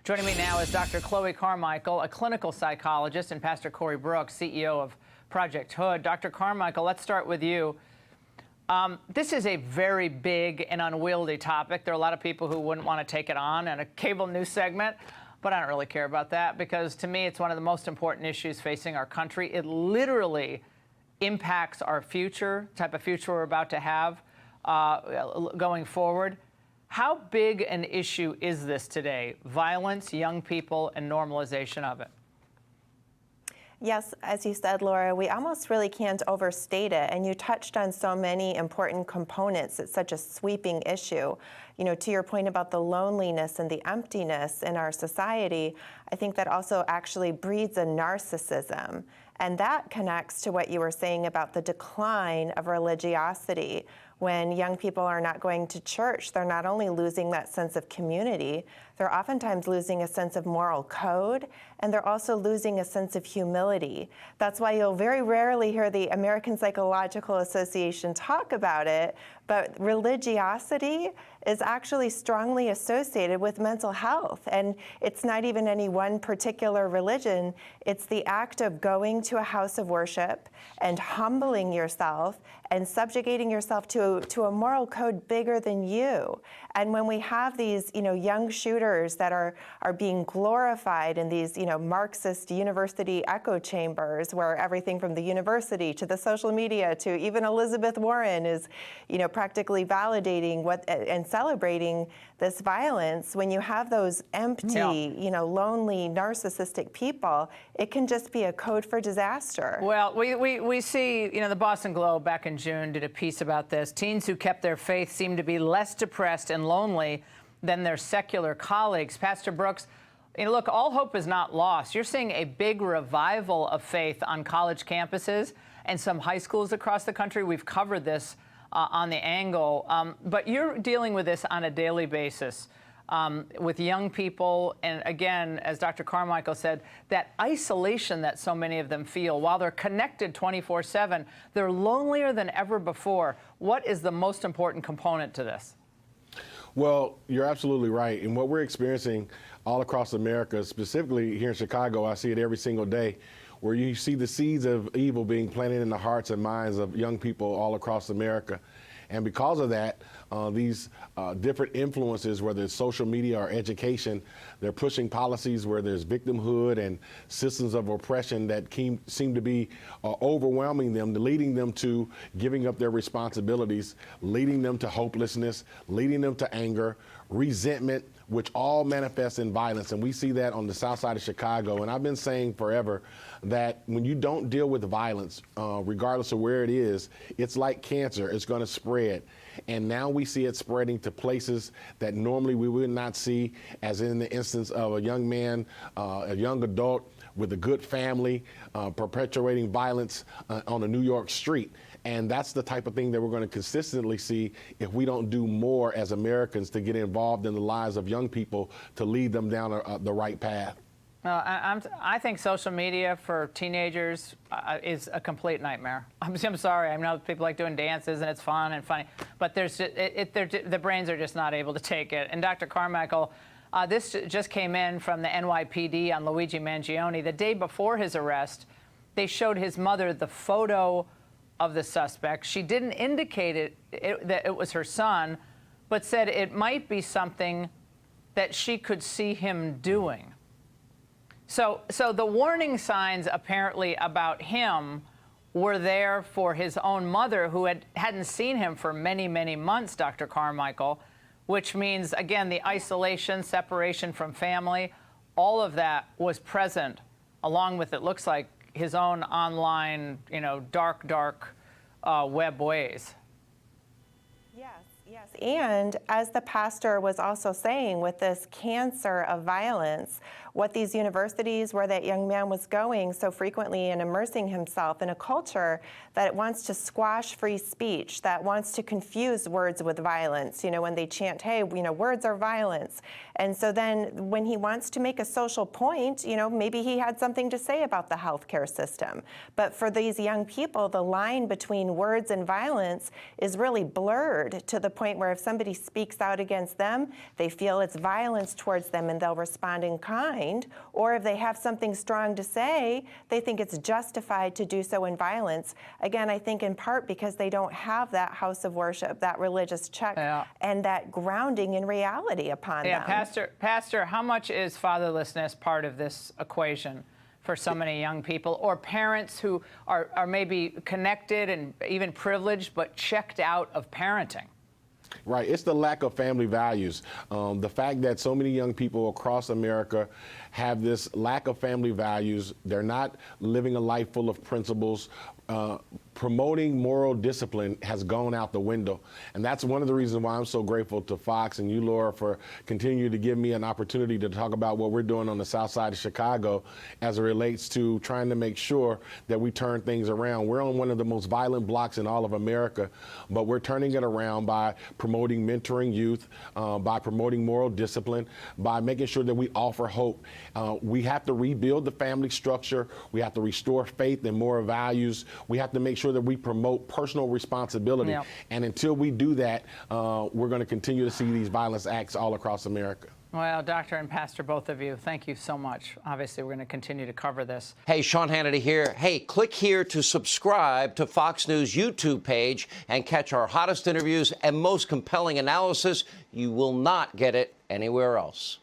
Joining me now is Dr. Chloe Carmichael, a clinical psychologist, and Pastor Corey Brooks, CEO of Project Hood. Dr. Carmichael, let's start with you. This is a very big and unwieldy topic. There are a lot of people who wouldn't want to take it on in a cable news segment, but I don't really care about that because to me it's one of the most important issues facing our country. It literally impacts our future, type of future we're about to have going forward. How big an issue is this today? Violence, young people, and normalization of it. Yes, as you said, Laura, we almost really can't overstate it. And you touched on so many important components. It's such a sweeping issue. You know, to your point about the loneliness and the emptiness in our society, I think that also actually breeds a narcissism. And that connects to what you were saying about the decline of religiosity. When young people are not going to church, they're not only losing that sense of community, they're oftentimes losing a sense of moral code, and they're also losing a sense of humility. That's why you'll very rarely hear the American Psychological Association talk about it, but religiosity is actually strongly associated with mental health. And it's not even any one particular religion. It's the act of going to a house of worship and humbling yourself and subjugating yourself to a moral code bigger than you. And when we have these, young shooters that are being glorified in these, Marxist university echo chambers where everything from the university to the social media to even Elizabeth Warren is, practically validating and celebrating this violence, when you have those empty, lonely, narcissistic people, it can just be a code for disaster. Well, we see, the Boston Globe back in June did a piece about this. Teens who kept their faith seem to be less depressed and lonely than their secular colleagues. Pastor Brooks, look, all hope is not lost. You're seeing a big revival of faith on college campuses and some high schools across the country. We've covered this on the Angle, but you're dealing with this on a daily basis with young people. And again, as Dr. Carmichael said, that isolation that so many of them feel while they're connected 24/7, they're lonelier than ever before. What is the most important component to this? Well, you're absolutely right. And what we're experiencing all across America, specifically here in Chicago, I see it every single day, where you see the seeds of evil being planted in the hearts and minds of young people all across America. And because of that, these different influences, whether it's social media or education, they're pushing policies where there's victimhood and systems of oppression that seem to be overwhelming them, leading them to giving up their responsibilities, leading them to hopelessness, leading them to anger, resentment, which all manifests in violence. And we see that on the south side of Chicago. And I've been saying forever that when you don't deal with violence, regardless of where it is, it's like cancer, it's going to spread. And now we see it spreading to places that normally we would not see, as in the instance of a young man, a young adult with a good family, perpetuating violence on a New York street. And that's the type of thing that we're going to consistently see if we don't do more as Americans to get involved in the lives of young people to lead them down the right path. I think social media for teenagers is a complete nightmare. I'm sorry. I know people like doing dances and it's fun and funny, but the brains are just not able to take it. And Dr. Carmichael, this just came in from the NYPD on Luigi Mangione. The day before his arrest, they showed his mother the photo of the suspect. She didn't indicate that it was her son, but said it might be something that she could see him doing. So the warning signs apparently about him were there for his own mother, who hadn't seen him for many, many months, Dr. Carmichael, which means, again, the isolation, separation from family, all of that was present, along with, it looks like, his own online, dark web ways. Yes, and as the pastor was also saying, with this cancer of violence, what these universities where that young man was going so frequently and immersing himself in a culture that wants to squash free speech, that wants to confuse words with violence, when they chant, hey, words are violence. And so then when he wants to make a social point, maybe he had something to say about the healthcare system. But for these young people, the line between words and violence is really blurred to the point where if somebody speaks out against them, they feel it's violence towards them and they'll respond in kind. Or if they have something strong to say, they think it's justified to do so in violence. Again, I think in part because they don't have that house of worship, that religious check, and that grounding in reality upon them. Pastor, how much is fatherlessness part of this equation for so many young people, or parents who are maybe connected and even privileged but checked out of parenting? Right. It's the lack of family values. The fact that so many young people across America have this lack of family values. They're not living a life full of principles. Promoting moral discipline has gone out the window. And that's one of the reasons why I'm so grateful to Fox and you, Laura, for continuing to give me an opportunity to talk about what we're doing on the south side of Chicago as it relates to trying to make sure that we turn things around. We're on one of the most violent blocks in all of America, but we're turning it around by promoting mentoring youth, by promoting moral discipline, by making sure that we offer hope. We have to rebuild the family structure. We have to restore faith and moral values. We have to make sure that we promote personal responsibility. Yep. And until we do that, we're going to continue to see these violence acts all across America. Well, Doctor and Pastor, both of you, thank you so much. Obviously, we're going to continue to cover this. Hey, Sean Hannity here. Hey, click here to subscribe to Fox News YouTube page and catch our hottest interviews and most compelling analysis. You will not get it anywhere else.